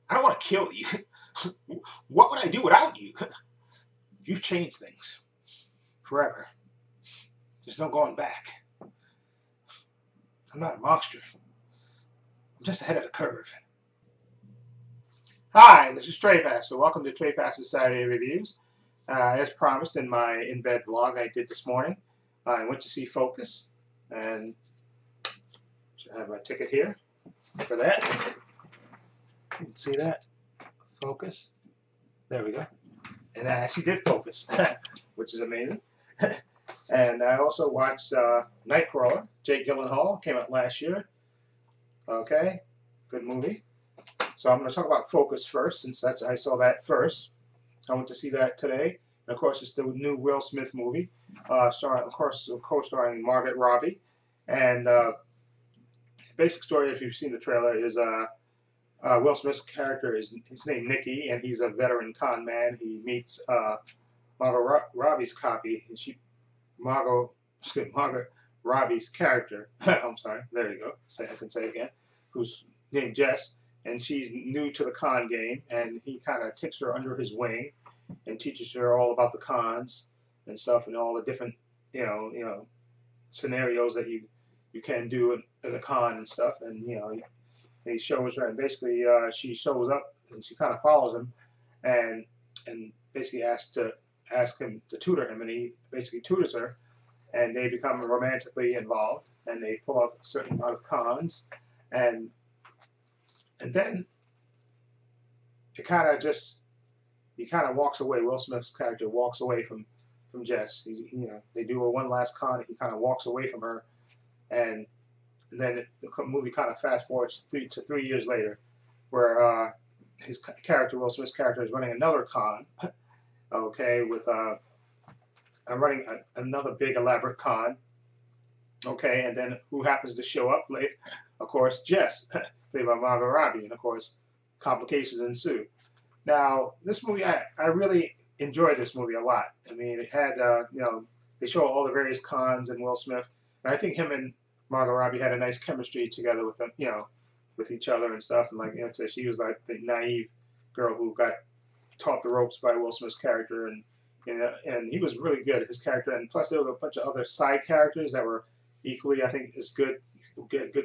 I don't want to kill you. What would I do without you? You've changed things forever. There's no going back. I'm not a monster. I'm just ahead of the curve. Hi, this is Trepacer. Welcome to Trepacer Saturday Reviews. As promised in my in-bed vlog I did this morning, I went to see Focus, and I have my ticket here for that. You can see that. Focus. There we go. And I actually did focus, which is amazing. And I also watched Nightcrawler. Jake Gyllenhaal came out last year. Okay, good movie. So I'm going to talk about Focus first, since I saw that first. I went to see that today. And of course, it's the new Will Smith movie, starring, of course, co-starring Margot Robbie. And the basic story, if you've seen the trailer, is Will Smith's character is his name Nicky, and he's a veteran con man. He meets Margot Robbie's copy, and Margot Robbie's character. I'm sorry, there you go. I can say it again. Who's named Jess, and she's new to the con game, and he kind of takes her under his wing and teaches her all about the cons and stuff, and all the different scenarios that you can do in a con and stuff, and he shows her, and basically she shows up and she kind of follows him, and basically asks him to tutor him, and he basically tutors her, and they become romantically involved, and they pull off a certain amount of cons, and then he kind of walks away. Will Smith's character walks away from Jess. They do one last con. He kind of walks away from her, and then the movie kind of fast forwards 3 years later, where his character, Will Smith's character, is running another con. Okay, with running another big elaborate con. Okay, and then who happens to show up late? Of course, Jess, played by Margot Robbie, and of course, complications ensue. Now, this movie, I really enjoyed this movie a lot. I mean, it had, they show all the various cons and Will Smith, and I think him and Margot Robbie had a nice chemistry together with them, with each other and stuff. And so she was like the naive girl who got taught the ropes by Will Smith's character, and he was really good at his character. And plus, there was a bunch of other side characters that were equally, I think, as good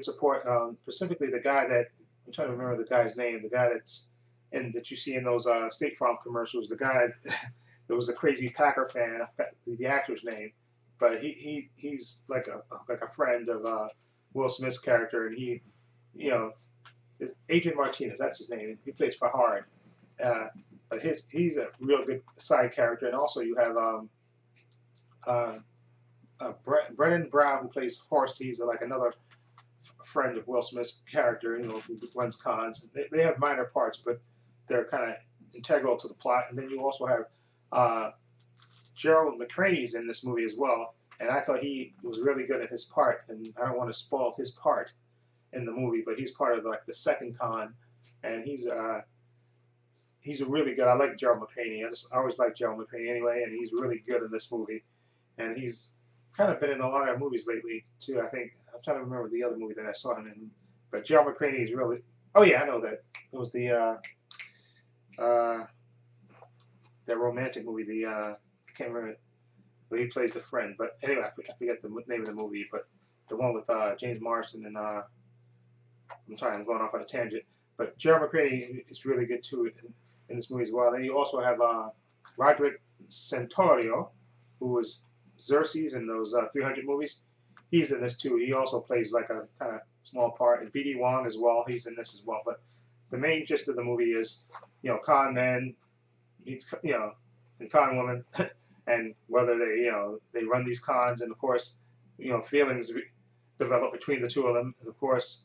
support. Specifically, the guy that I'm trying to remember the guy's name, the guy that you see in those State Farm commercials, the guy that was a crazy Packer fan. I forgot the actor's name, but he's like a friend of Will Smith's character, and Adrian Martinez, that's his name. He plays for Hard, but he's a real good side character. And also you have Brennan Brown, who plays Horst. He's like another friend of Will Smith's character, who runs cons. They have minor parts, but they're kind of integral to the plot. And then you also have Gerald McCraney's in this movie as well, and I thought he was really good at his part. And I don't want to spoil his part in the movie, but he's part of like the second con, and he's a really good. I like Gerald McCraney. I always like Gerald McCraney anyway, and he's really good in this movie. And he's kind of been in a lot of movies lately too. I think I'm trying to remember the other movie that I saw him in, but Gerald McCraney is really. Oh yeah, I know that. It was the romantic movie. I can't remember where he plays the friend. But anyway, I forget the name of the movie. But the one with James Marsden and I'm sorry, I'm going off on a tangent. But Gerald McCraney is really good too in this movie as well. Then you also have Roderick Santorio, who was Xerxes in those 300 movies. He's in this too. He also plays like a kind of small part. And B.D. Wong as well. He's in this as well. But the main gist of the movie is, con men, and con women, and whether they run these cons, and of course, feelings develop between the two of them, and of course,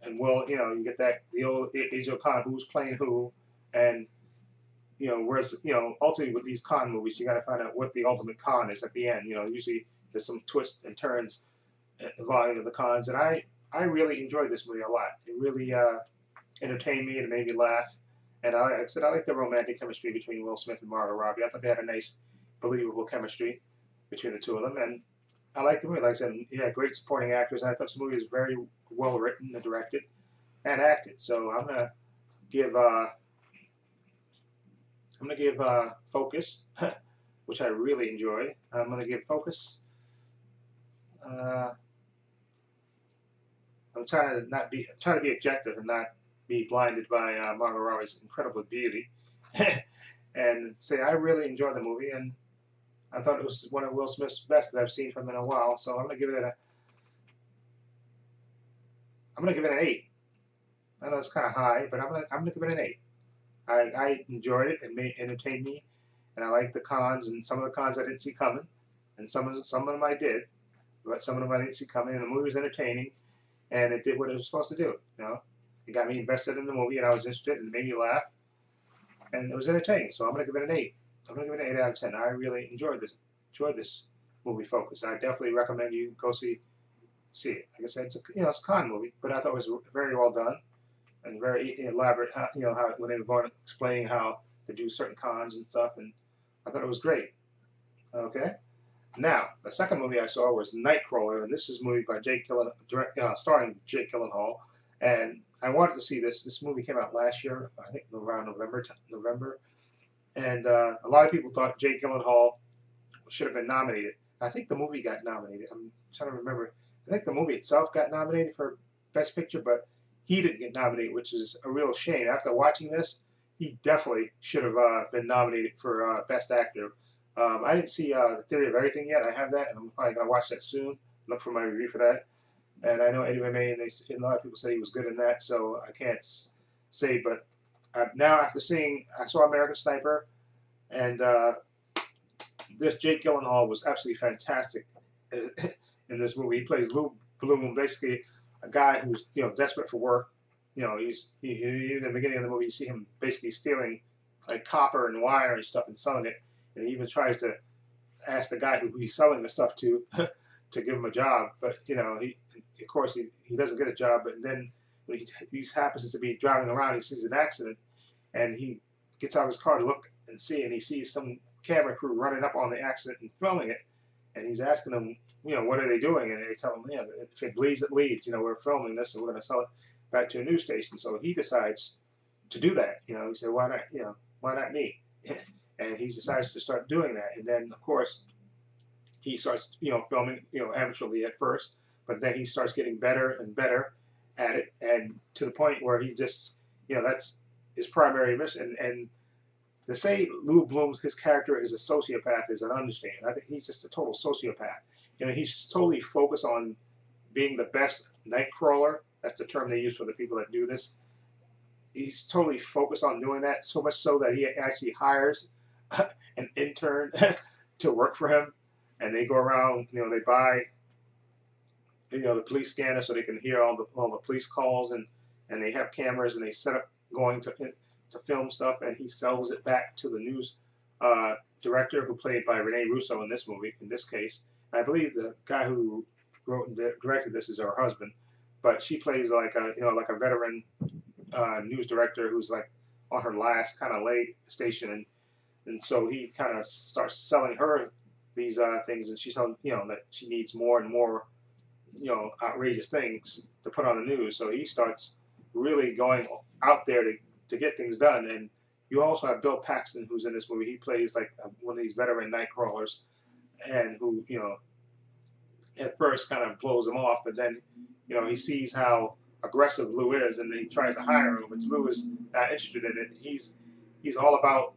and you get the old age of con, who's playing who, and whereas ultimately with these con movies, you got to find out what the ultimate con is at the end. Usually there's some twists and turns involving the cons, and I really enjoyed this movie a lot. It really entertained me, and it made me laugh. And like I said, I like the romantic chemistry between Will Smith and Margot Robbie. I thought they had a nice, believable chemistry between the two of them, and I liked the movie. Like I said, he had great supporting actors, and I thought this movie was very well written and directed and acted. So I'm gonna give Focus, which I really enjoyed. I'm gonna give Focus. I'm trying to be objective and not be blinded by Margot Robbie's incredible beauty, and say I really enjoyed the movie, and I thought it was one of Will Smith's best that I've seen from him in a while. So I'm gonna give it an 8. I know it's kind of high, but I'm gonna give it an 8. I enjoyed it and entertained me, and I liked the cons, and some of the cons I didn't see coming, and some of them I did, but some of them I didn't see coming. And the movie was entertaining, and it did what it was supposed to do. You know, it got me invested in the movie, and I was interested, and it made me laugh, and it was entertaining. So I'm gonna give it an 8. I'm gonna give it an 8 out of 10. I really enjoyed this movie, Focus. I definitely recommend you go see it. Like I said, it's a con movie, but I thought it was very well done and very elaborate. How when they were going explaining how to do certain cons and stuff, and I thought it was great. Okay. Now, the second movie I saw was Nightcrawler, and this is a movie by starring Jake Gyllenhaal. And I wanted to see this. This movie came out last year, I think around November. And a lot of people thought Jake Gyllenhaal should have been nominated. I think the movie got nominated. I'm trying to remember. I think the movie itself got nominated for Best Picture, but he didn't get nominated, which is a real shame. After watching this, he definitely should have been nominated for Best Actor. I didn't see The Theory of Everything yet. I have that, and I'm probably going to watch that soon. Look for my review for that. And I know Eddie Redmayne, a lot of people say he was good in that, so I can't say. But now after I saw American Sniper, and this Jake Gyllenhaal was absolutely fantastic in this movie. He plays Lou Bloom, basically a guy who's desperate for work. He's in the beginning of the movie, you see him basically stealing like copper and wire and stuff and selling it. And he even tries to ask the guy who he's selling the stuff to to give him a job. But of course he doesn't get a job. But then when he happens to be driving around, he sees an accident, and he gets out of his car to look and see, and he sees some camera crew running up on the accident and filming it. And he's asking them, what are they doing? And they tell him, if it bleeds, it leads. We're filming this, and we're going to sell it back to a news station. So he decides to do that. He said, why not? Why not me? And he decides to start doing that. And then, of course, he starts, filming, amateurly at first, but then he starts getting better and better at it, and to the point where he just, that's his primary mission. And to say Lou Bloom, his character is a sociopath, is an understatement. I think he's just a total sociopath. He's totally focused on being the best Nightcrawler. That's the term they use for the people that do this. He's totally focused on doing that, so much so that he actually hires an intern to work for him, and they go around. They buy, the police scanner so they can hear all the police calls, and they have cameras, and they set up going to film stuff, and he sells it back to the news director, who played by Rene Russo in this movie. In this case, and I believe the guy who wrote and directed this is her husband, but she plays like a veteran news director who's like on her last kind of late station, and so he kind of starts selling her these things, and she's telling that she needs more and more outrageous things to put on the news. So he starts really going out there to get things done. And you also have Bill Paxton, who's in this movie. He plays like one of these veteran Nightcrawlers, and who at first kind of blows him off, but then he sees how aggressive Lou is, and he tries to hire him, but Lou is not interested in it. He's all about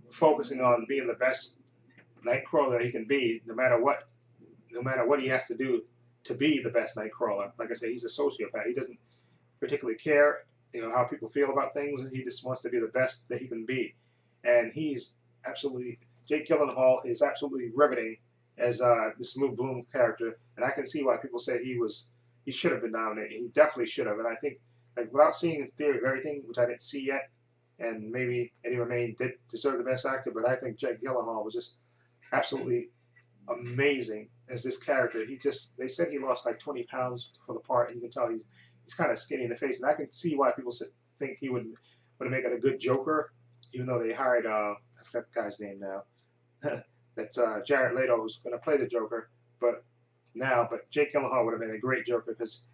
focusing on being the best Nightcrawler that he can be, no matter what he has to do to be the best Nightcrawler. Like I say, he's a sociopath. He doesn't particularly care, how people feel about things. He just wants to be the best that he can be. And Jake Gyllenhaal is absolutely riveting as this Lou Bloom character. And I can see why people say he should have been nominated. He definitely should have. And I think, without seeing The Theory of Everything, which I didn't see yet, and maybe Eddie Redmayne did deserve the best actor, but I think Jake Gyllenhaal was just absolutely amazing as this character. They said he lost like 20 pounds for the part, and you can tell he's kind of skinny in the face, and I can see why people think he would make it a good Joker, even though they hired I forgot the guy's name now. That's Jared Leto, who's going to play the Joker, but Jake Gyllenhaal would have been a great Joker, because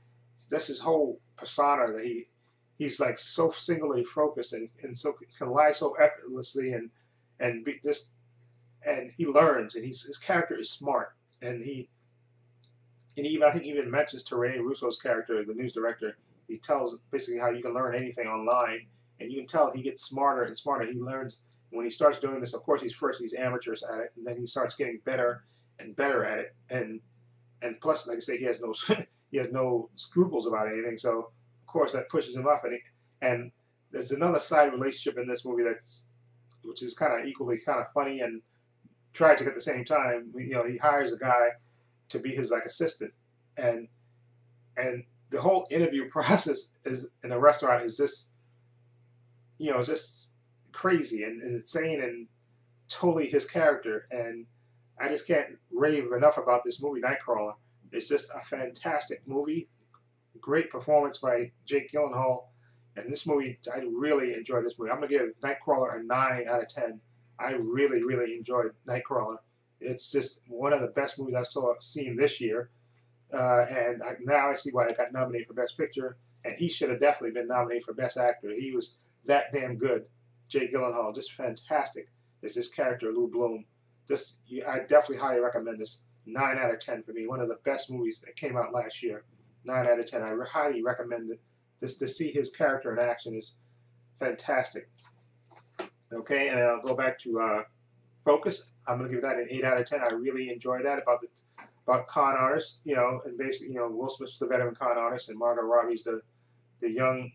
that's his whole persona that he he's like so singularly focused and so can lie so effortlessly and be just and he learns and his character is smart and I think he even mentions to Rene Russo's character, the news director. He tells basically how you can learn anything online, and you can tell he gets smarter and smarter. He learns when he starts doing this. Of course, he's amateurs at it, and then he starts getting better and better at it. And plus, like I say, he has no he has no scruples about anything. So of course that pushes him up. And there's another side relationship in this movie which is kind of equally kind of funny and tragic at the same time. You know, he hires a guy to be his like assistant, and the whole interview process is in a restaurant is just, you know, just crazy and insane and totally his character. And I just can't rave enough about this movie, Nightcrawler. It's just a fantastic movie, great performance by Jake Gyllenhaal, and this movie, I really enjoyed this movie. I'm gonna give Nightcrawler a 9 out of 10. I really, really enjoyed Nightcrawler. It's just one of the best movies I've seen this year. And now I see why it got nominated for Best Picture. And he should have definitely been nominated for Best Actor. He was that damn good. Jake Gyllenhaal, just fantastic. Is this character, Lou Bloom. I definitely highly recommend this. 9 out of 10 for me. One of the best movies that came out last year. 9 out of 10. I highly recommend it. Just to see his character in action is fantastic. Okay, and I'll go back to Focus. I'm going to give that an 8 out of 10. I really enjoyed that about con artists, you know, and basically, you know, Will Smith's the veteran con artist, and Margot Robbie's the young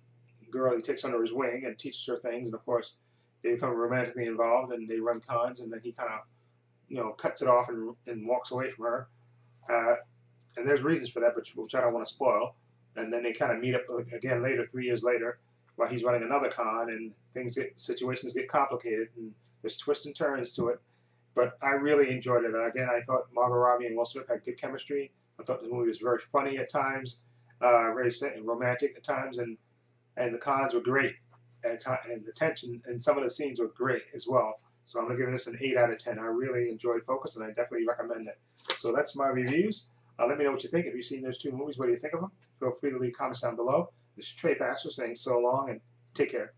girl he takes under his wing and teaches her things, and of course, they become romantically involved and they run cons, and then he kind of, you know, cuts it off and walks away from her. And there's reasons for that, which I don't want to spoil. And then they kind of meet up again later, 3 years later, while he's running another con, and situations get complicated, and there's twists and turns to it. But I really enjoyed it. Again, I thought Margot Robbie and Will Smith had good chemistry. I thought the movie was very funny at times, very romantic at times, and the cons were great at times, and the tension and some of the scenes were great as well. So I'm going to give this an 8 out of 10. I really enjoyed Focus, and I definitely recommend it. So that's my reviews. Let me know what you think. If you've seen those two movies, what do you think of them? Feel free to leave comments down below. This is Trepacer saying so long, and take care.